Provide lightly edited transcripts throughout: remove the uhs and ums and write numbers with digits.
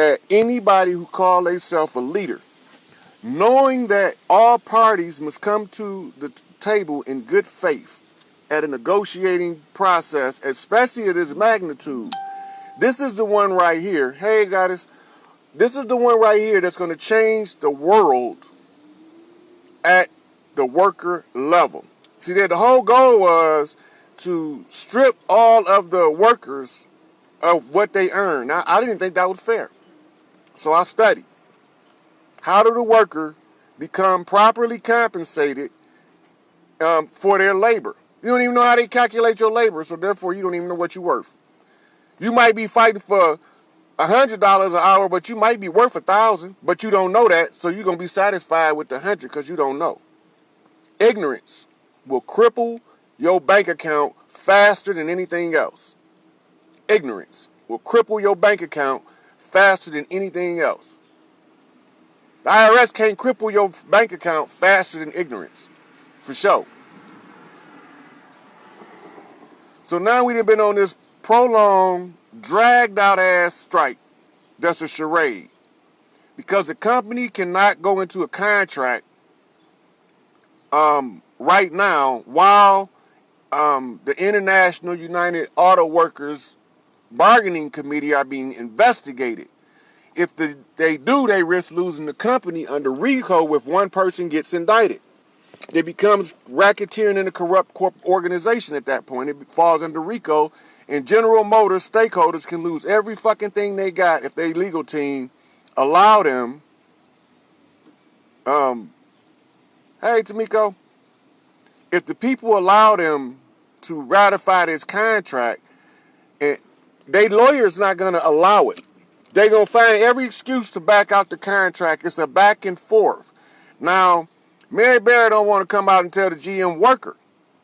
at anybody who call themselves a leader, knowing that all parties must come to the table in good faith at a negotiating process, especially at this magnitude. This is the one right here. Hey, guys, this is the one right here that's going to change the world at the worker level. See, that the whole goal was to strip all of the workers of what they earn. Now, I didn't think that was fair. So I studied. How do the worker become properly compensated for their labor? You don't even know how they calculate your labor, so therefore you don't even know what you're worth. You might be fighting for $100 an hour, but you might be worth 1,000, but you don't know that, so you're going to be satisfied with the 100 because you don't know. Ignorance will cripple your bank account faster than anything else. Ignorance will cripple your bank account faster than anything else. The IRS can't cripple your bank account faster than ignorance, for sure. So now we've been on this prolonged, dragged out ass strike. That's a charade. Because the company cannot go into a contract right now while the International United Auto Workers Bargaining Committee are being investigated. If they do, they risk losing the company under RICO if one person gets indicted. It becomes racketeering in a corrupt organization at that point. It falls under RICO, and General Motors stakeholders can lose every fucking thing they got if their legal team allow them. Hey, Tamiko, if the people allow them to ratify this contract, their lawyer's not going to allow it. They're going to find every excuse to back out the contract. It's a back and forth. Now, Mary Barrett don't want to come out and tell the GM worker,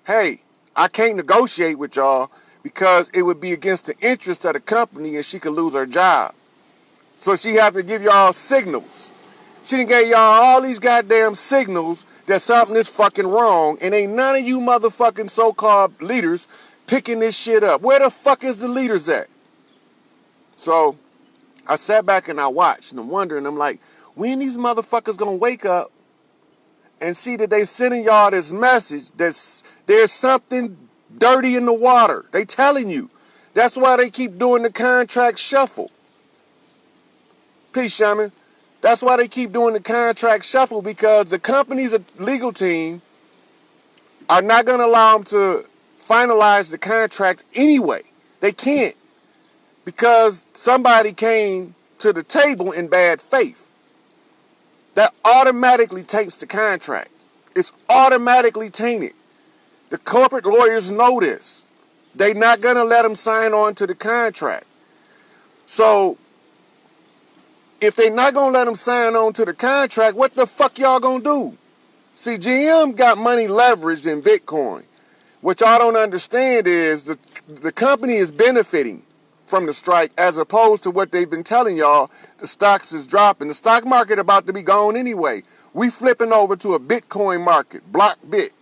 hey, I can't negotiate with y'all because it would be against the interest of the company and she could lose her job. So she have to give y'all signals. She done gave y'all all these goddamn signals that something is fucking wrong, and ain't none of you motherfucking so-called leaders picking this shit up. Where the fuck is the leaders at? So I sat back and I watched, and I'm wondering, I'm like, when these motherfuckers gonna wake up and see that they sending y'all this message that there's something dirty in the water? They telling you. That's why they keep doing the contract shuffle. Peace, Shaman. That's why they keep doing the contract shuffle, because the company's legal team are not going to allow them to finalize the contract anyway. They can't, because somebody came to the table in bad faith. That automatically taints the contract. It's automatically tainted. The corporate lawyers know this. They're not going to let them sign on to the contract. So if they're not going to let them sign on to the contract, what the fuck y'all going to do? See, GM got money leveraged in Bitcoin. What y'all don't understand is the company is benefiting from the strike, as opposed to what they've been telling y'all. The stocks is dropping. The stock market about to be gone anyway. We flipping over to a Bitcoin market, block bit.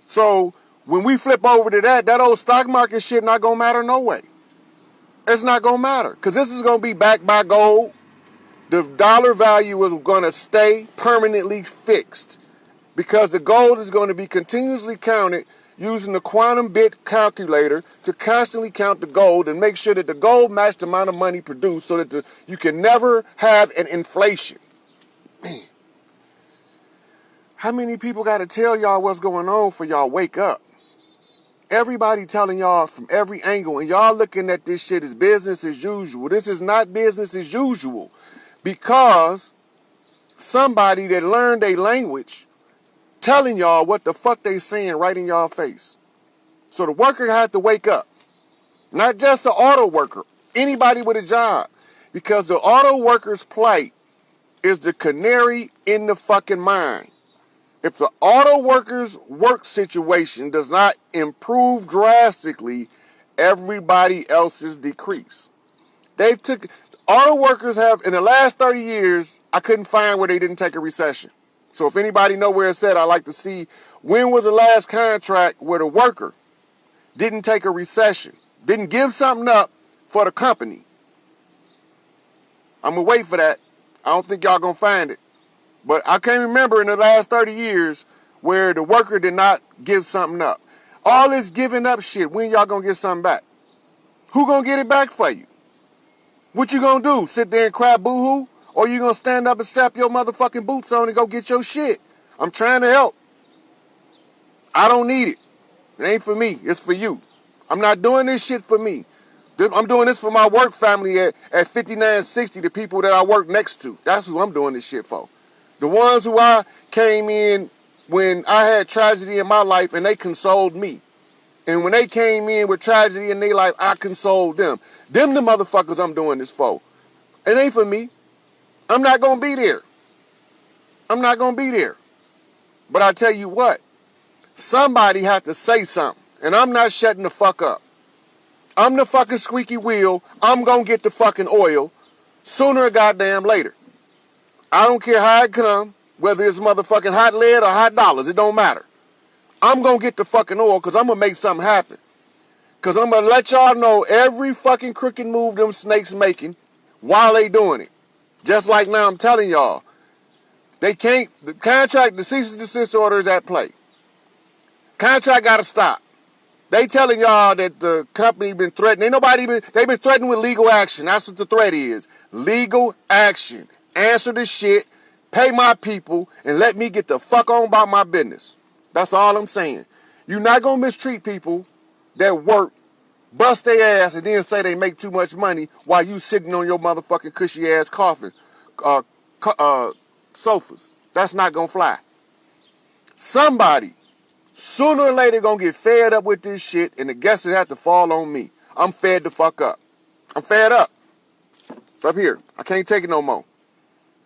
So when we flip over to that old stock market shit not going to matter no way. It's not going to matter, because this is going to be backed by gold. The dollar value is going to stay permanently fixed, because the gold is going to be continuously counted using the quantum bit calculator to constantly count the gold and make sure that the gold matches the amount of money produced, so that you can never have an inflation. Man, how many people got to tell y'all what's going on for y'all wake up? Everybody telling y'all from every angle, and y'all looking at this shit as business as usual. This is not business as usual, because somebody that learned a language telling y'all what the fuck they saying right in y'all face. So the worker had to wake up. Not just the auto worker, anybody with a job. Because the auto worker's plight is the canary in the fucking mine. If the auto workers' work situation does not improve drastically, everybody else's decrease. Auto workers have, in the last 30 years, I couldn't find where they didn't take a recession. So if anybody know where it's at, I'd like to see, when was the last contract where the worker didn't take a recession, didn't give something up for the company? I'm going to wait for that. I don't think y'all going to find it. But I can't remember in the last 30 years where the worker did not give something up. All this giving up shit, when y'all going to get something back? Who going to get it back for you? What you going to do? Sit there and cry boo-hoo? Or you going to stand up and strap your motherfucking boots on and go get your shit? I'm trying to help. I don't need it. It ain't for me. It's for you. I'm not doing this shit for me. I'm doing this for my work family at 5960, the people that I work next to. That's who I'm doing this shit for. The ones who I came in when I had tragedy in my life and they consoled me. And when they came in with tragedy in their life, I consoled them. Them the motherfuckers I'm doing this for. It ain't for me. I'm not going to be there. I'm not going to be there. But I tell you what, somebody had to say something. And I'm not shutting the fuck up. I'm the fucking squeaky wheel. I'm going to get the fucking oil sooner or goddamn later. I don't care how it come, whether it's motherfucking hot lead or hot dollars. It don't matter. I'm going to get the fucking oil because I'm going to make something happen. Because I'm going to let y'all know every fucking crooked move them snakes making while they doing it. Just like now I'm telling y'all. They can't, the contract, the cease and desist order is at play. Contract got to stop. They telling y'all that the company been threatening. Ain't nobody been, they been threatening with legal action. That's what the threat is. Legal action. Answer the shit, pay my people, and let me get the fuck on about my business. That's all I'm saying. You're not going to mistreat people that work, bust their ass, and then say they make too much money while you sitting on your motherfucking cushy ass coffin, sofas. That's not going to fly. Somebody sooner or later gonna get fed up with this shit, and the guesses have to fall on me. I'm fed the fuck up. I'm fed up. Up here. I can't take it no more.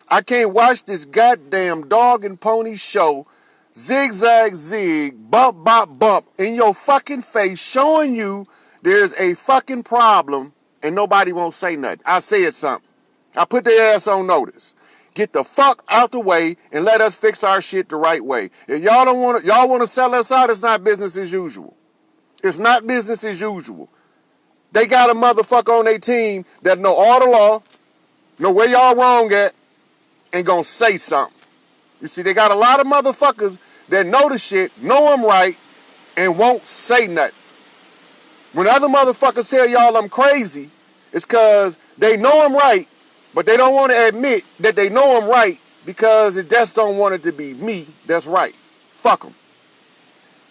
I can't watch this goddamn dog and pony show, zigzag zig, bump bop bump, in your fucking face, showing you there's a fucking problem, and nobody won't say nothing. I said something. I put their ass on notice. Get the fuck out the way and let us fix our shit the right way. If y'all don't want to, y'all want to sell us out, it's not business as usual. It's not business as usual. They got a motherfucker on their team that know all the law, know where y'all wrong at, and gonna say something. You see, they got a lot of motherfuckers that know the shit, know I'm right, and won't say nothing. When other motherfuckers tell y'all I'm crazy, it's because they know I'm right, but they don't want to admit that they know I'm right because they just don't want it to be me that's right. Fuck them.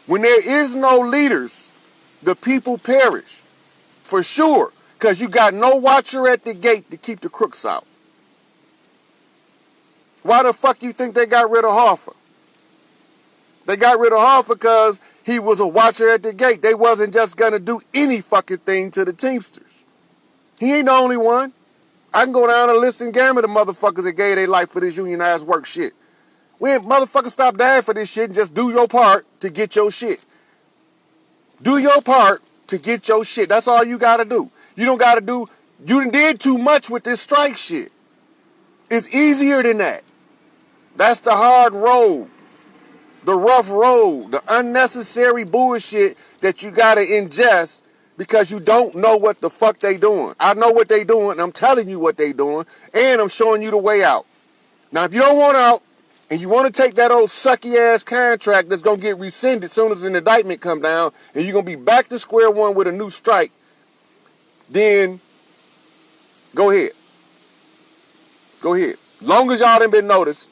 When there is no leaders, the people perish. For sure. Because you got no watcher at the gate to keep the crooks out. Why the fuck you think they got rid of Hoffa? They got rid of Hoffa because he was a watcher at the gate. They wasn't just going to do any fucking thing to the Teamsters. He ain't the only one. I can go down and list and gamut of motherfuckers that gave their life for this unionized work shit. We ain't motherfuckers stop dying for this shit and just do your part to get your shit. Do your part to get your shit. That's all you gotta do. You don't gotta do, you did too much with this strike shit. It's easier than that. That's the hard road. The rough road. The unnecessary bullshit that you gotta ingest because you don't know what the fuck they doing. I know what they doing, and I'm telling you what they doing, and I'm showing you the way out. Now, if you don't want out, and you want to take that old sucky-ass contract that's going to get rescinded as soon as an indictment come down, and you're going to be back to square one with a new strike, then go ahead. Go ahead. Long as y'all done been noticed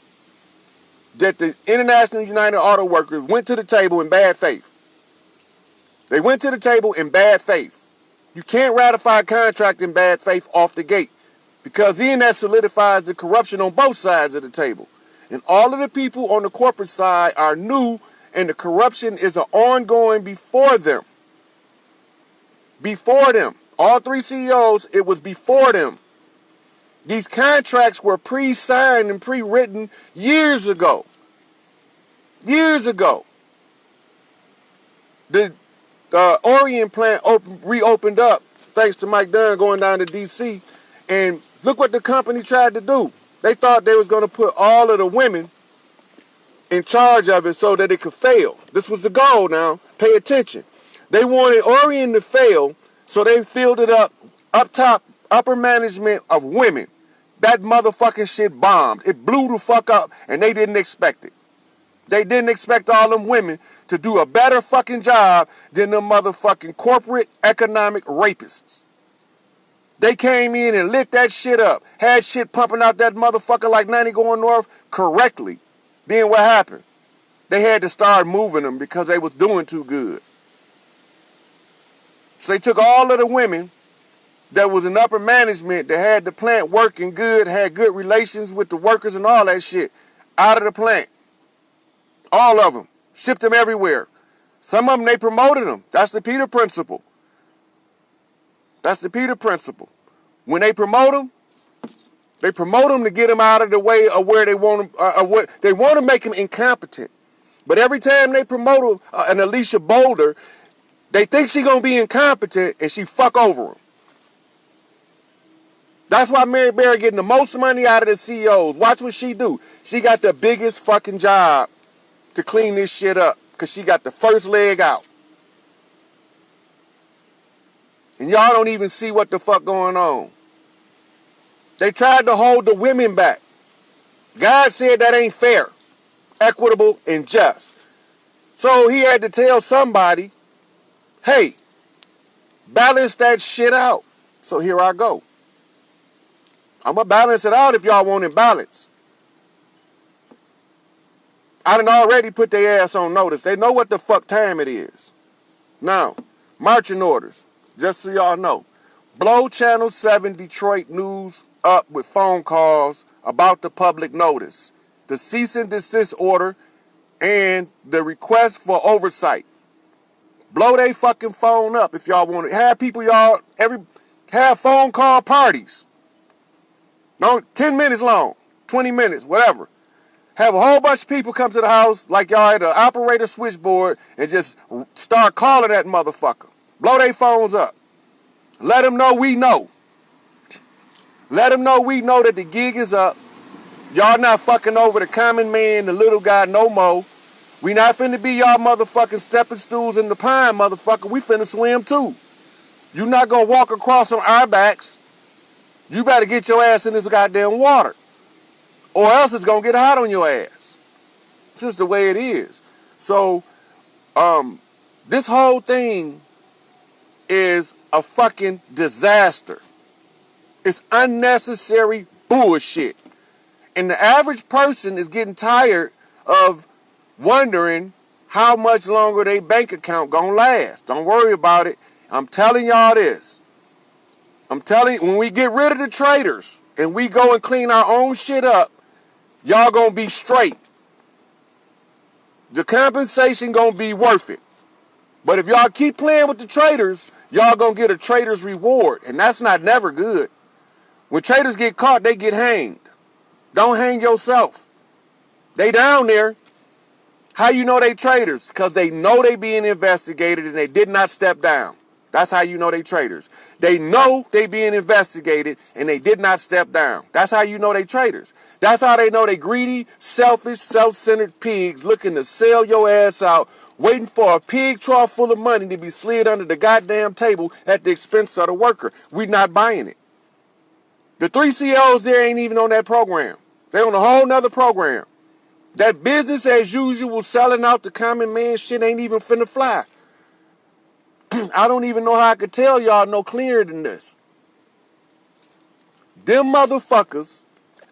that the International United Auto Workers went to the table in bad faith. They went to the table in bad faith. You can't ratify a contract in bad faith off the gate because then that solidifies the corruption on both sides of the table. And all of the people on the corporate side are new, and the corruption is an ongoing before them. Before them. All three CEOs, it was before them. These contracts were pre-signed and pre-written years ago. Years ago. The Orient plant reopened up thanks to Mike Dunn going down to D.C. And look what the company tried to do. They thought they was going to put all of the women in charge of it so that it could fail. This was the goal now. Pay attention. They wanted Orient to fail, so they filled it up top, upper management of women. that motherfucking shit bombed. It blew the fuck up, and they didn't expect it. They didn't expect all them women to do a better fucking job than them motherfucking corporate economic rapists. They came in and lit that shit up. Had shit pumping out that motherfucker like 90 going north correctly. Then what happened? They had to start moving them because they was doing too good. So they took all of the women that was in upper management that had the plant working good, had good relations with the workers and all that shit out of the plant. All of them. Shipped them everywhere. Some of them, they promoted them. That's the Peter principle. That's the Peter principle. When they promote them to get them out of the way of where they want them. They want to make them incompetent. But every time they promote an Alicia Boulder, they think she gonna be incompetent and she fuck over them. That's why Mary Berry getting the most money out of the CEOs. Watch what she do. She got the biggest fucking job to clean this shit up because she got the first leg out. And y'all don't even see what the fuck going on. They tried to hold the women back. God said that ain't fair, equitable, and just. So he had to tell somebody, hey, balance that shit out. So here I go. I'm going to balance it out if y'all want it balanced. I done already put their ass on notice. They know what the fuck time it is. Now, marching orders, just so y'all know. Blow Channel 7 Detroit News up with phone calls about the public notice, the cease and desist order, and the request for oversight. Blow they fucking phone up if y'all want to. Have people, y'all, have phone call parties. No, 10 minutes long, 20 minutes, whatever. Have a whole bunch of people come to the house like y'all at an operator switchboard and just start calling that motherfucker. Blow their phones up. Let them know we know. Let them know we know that the gig is up. Y'all not fucking over the common man, the little guy no more. We not finna be y'all motherfucking stepping stools in the pine, motherfucker. We finna swim too. You not gonna walk across on our backs. You better get your ass in this goddamn water. Or else it's gonna get hot on your ass. It's just the way it is. So, this whole thing is a fucking disaster. It's unnecessary bullshit. And the average person is getting tired of wondering how much longer their bank account gonna last. Don't worry about it. I'm telling y'all this. I'm telling you, when we get rid of the traders and we go and clean our own shit up, y'all gonna be straight. The compensation gonna be worth it. But if y'all keep playing with the traders, y'all gonna get a trader's reward. And that's not never good. When traders get caught, they get hanged. Don't hang yourself. They down there. How you know they traders? Because they know they being investigated and they did not step down. That's how you know they traders. They know they being investigated and they did not step down. That's how you know they traders. That's how they know they greedy, selfish, self-centered pigs looking to sell your ass out, waiting for a pig trough full of money to be slid under the goddamn table at the expense of the worker. We not buying it. The 3 CEOs there ain't even on that program. They on a whole nother program. That business as usual selling out the common man shit ain't even finna fly. I don't even know how I could tell y'all no clearer than this. Them motherfuckers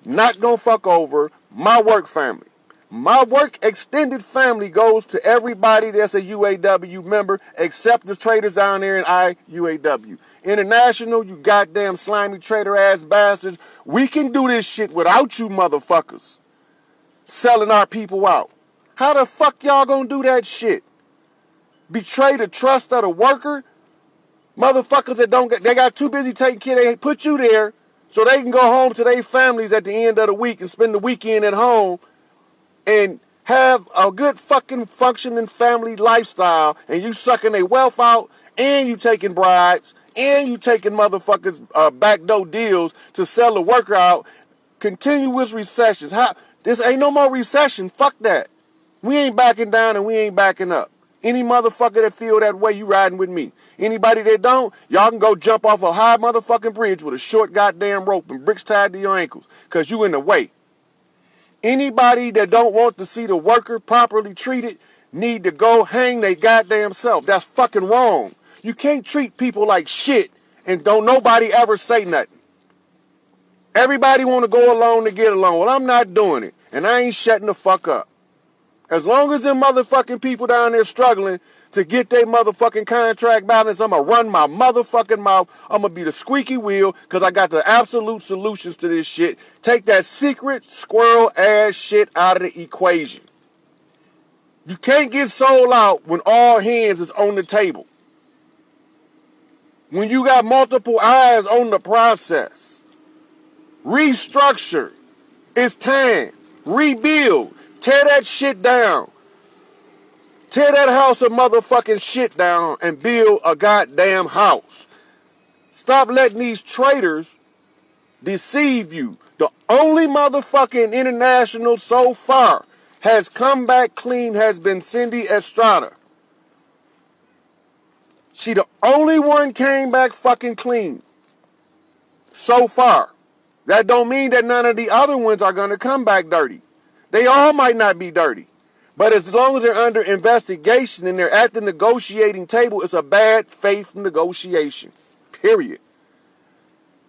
not gonna fuck over my work family. My work extended family goes to everybody that's a UAW member except the traders down there in IUAW. International, you goddamn slimy trader ass bastards. We can do this shit without you motherfuckers selling our people out. How the fuck y'all gonna do that shit? Betray the trust of the worker? Motherfuckers that they got too busy taking care, they put you there so they can go home to their families at the end of the week and spend the weekend at home and have a good fucking functioning family lifestyle, and you sucking their wealth out, and you taking brides, and you taking motherfuckers backdoor deals to sell the worker out. Continuous recessions. This ain't no more recession. Fuck that. We ain't backing down and we ain't backing up. Any motherfucker that feel that way, you riding with me. Anybody that don't, y'all can go jump off a high motherfucking bridge with a short goddamn rope and bricks tied to your ankles, cause you in the way. Anybody that don't want to see the worker properly treated need to go hang their goddamn self. That's fucking wrong. You can't treat people like shit and don't nobody ever say nothing. Everybody want to go along to get along. Well, I'm not doing it, and I ain't shutting the fuck up. As long as them motherfucking people down there struggling to get their motherfucking contract balance, I'm going to run my motherfucking mouth. I'm going to be the squeaky wheel because I got the absolute solutions to this shit. Take that secret squirrel ass shit out of the equation. You can't get sold out when all hands is on the table. When you got multiple eyes on the process. Restructure. It's time. Rebuild. Tear that shit down. Tear that house of motherfucking shit down and build a goddamn house. Stop letting these traitors deceive you. The only motherfucking international so far has come back clean has been Cindy Estrada. She the only one came back fucking clean so far. That don't mean that none of the other ones are gonna come back dirty. They all might not be dirty. But as long as they're under investigation and they're at the negotiating table, it's a bad faith negotiation. Period.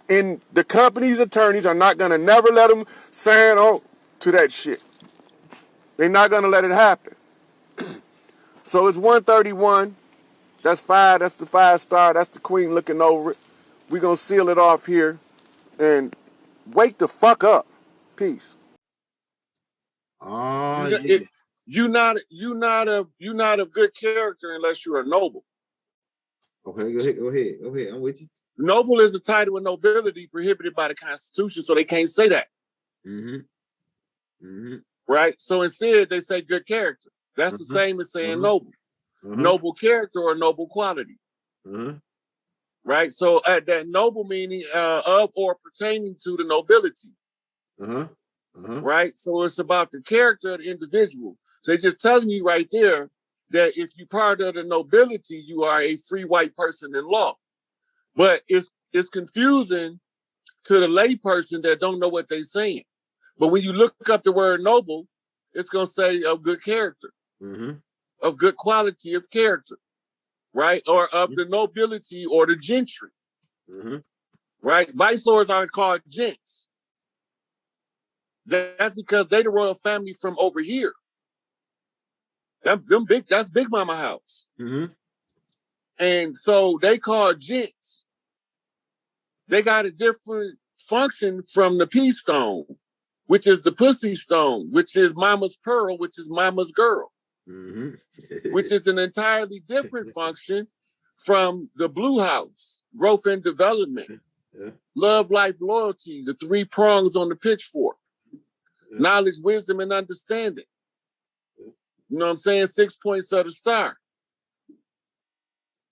And the company's attorneys are not gonna never let them sign on to that shit. They're not gonna let it happen. So it's 131. That's 5. That's the 5-star. That's the queen looking over it. We're gonna seal it off here and wake the fuck up. Peace. Oh, yeah. You're not a good character unless you're a noble. Okay, go ahead. I'm with you. Noble is the title of nobility prohibited by the Constitution, so they can't say that. Right? So instead, they say good character. That's the same as saying noble. Noble character or noble quality. Right? So that noble meaning of or pertaining to the nobility. Right? So it's about the character of the individual. So it's just telling you right there that if you're part of the nobility, you are a free white person in law. But it's confusing to the lay person that don't know what they're saying. But when you look up the word noble, it's going to say of good character, of good quality of character, right? Or of the nobility or the gentry, right? Viceroys aren't called gents. That's because they the royal family from over here. That's Big Mama house. And so they call gents. They got a different function from the P stone, which is the pussy stone, which is mama's pearl, which is mama's girl, which is an entirely different function from the blue house, growth and development, love, life, loyalty, the 3 prongs on the pitchfork, knowledge, wisdom, and understanding. You know what I'm saying? 6 points of the star.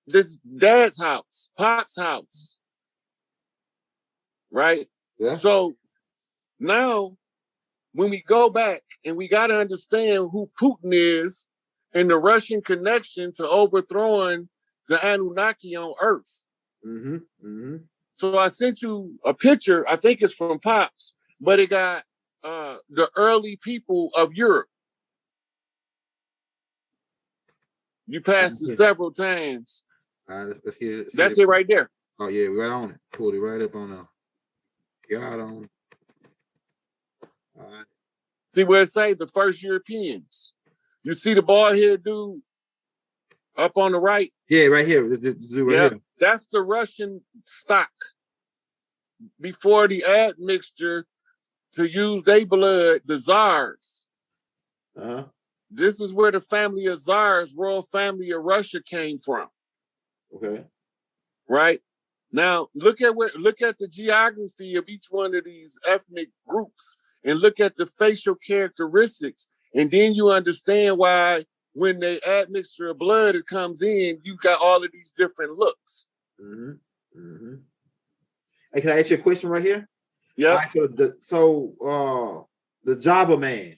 This dad's house, Pop's house, right? Yeah. So now when we go back and we got to understand who Putin is and the Russian connection to overthrowing the Anunnaki on Earth. So I sent you a picture, I think it's from Pops, but it got the early people of Europe. You passed it several times. Let's hear it. That's it right there. Oh, yeah, right on it. Pulled it right up on the got on. All right. See where it say the first Europeans. You see the bald head dude up on the right? Yeah, right here. This dude right here. That's the Russian stock. Before the admixture to use their blood, the Tsars. This is where the family of Tsars, royal family of Russia, came from. Okay. Right? Now look at the geography of each one of these ethnic groups and look at the facial characteristics, and then you understand why when the admixture of blood comes in, you got all of these different looks. Hey, can I ask you a question right here? Yeah. Right, the Java man,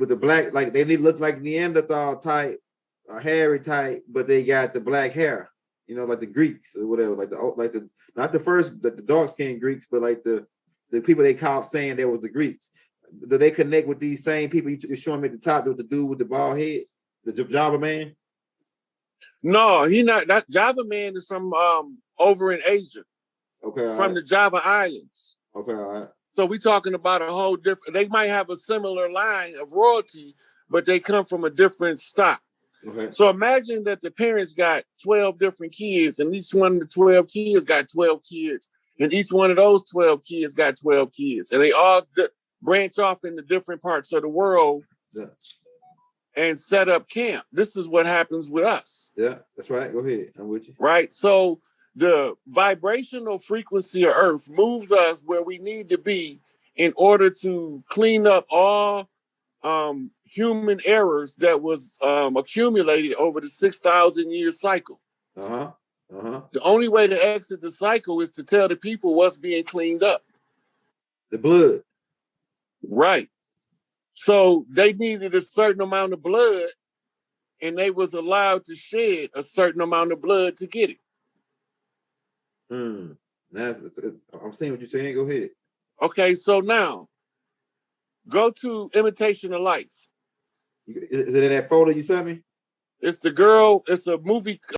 with the black, like they look like Neanderthal type, hairy type, but they got the black hair. You know, like the Greeks or whatever, like the not the first the dark skinned Greeks, but like the people they called saying there was the Greeks. Do they connect with these same people you're showing me at the top with the dude with the bald head, the Java man? No, he not. That Java man is from over in Asia. Okay, from the Java Islands. Okay, all right. So we're talking about a whole different. They might have a similar line of royalty, but they come from a different stock. Okay. So imagine that the parents got 12 different kids, and each one of the 12 kids got 12 kids, and each one of those 12 kids got 12 kids, and they all branch off into different parts of the world and set up camp. This is what happens with us. Yeah, that's right. Go ahead. I'm with you. Right. So the vibrational frequency of Earth moves us where we need to be in order to clean up all human errors that was accumulated over the 6,000 year cycle. The only way to exit the cycle is to tell the people what's being cleaned up. The blood. Right. So they needed a certain amount of blood, and they was allowed to shed a certain amount of blood to get it. I'm seeing what you're saying. Go ahead. Okay, so now go to Imitation of Life. Is it in that photo you sent me? It's the girl. It's a movie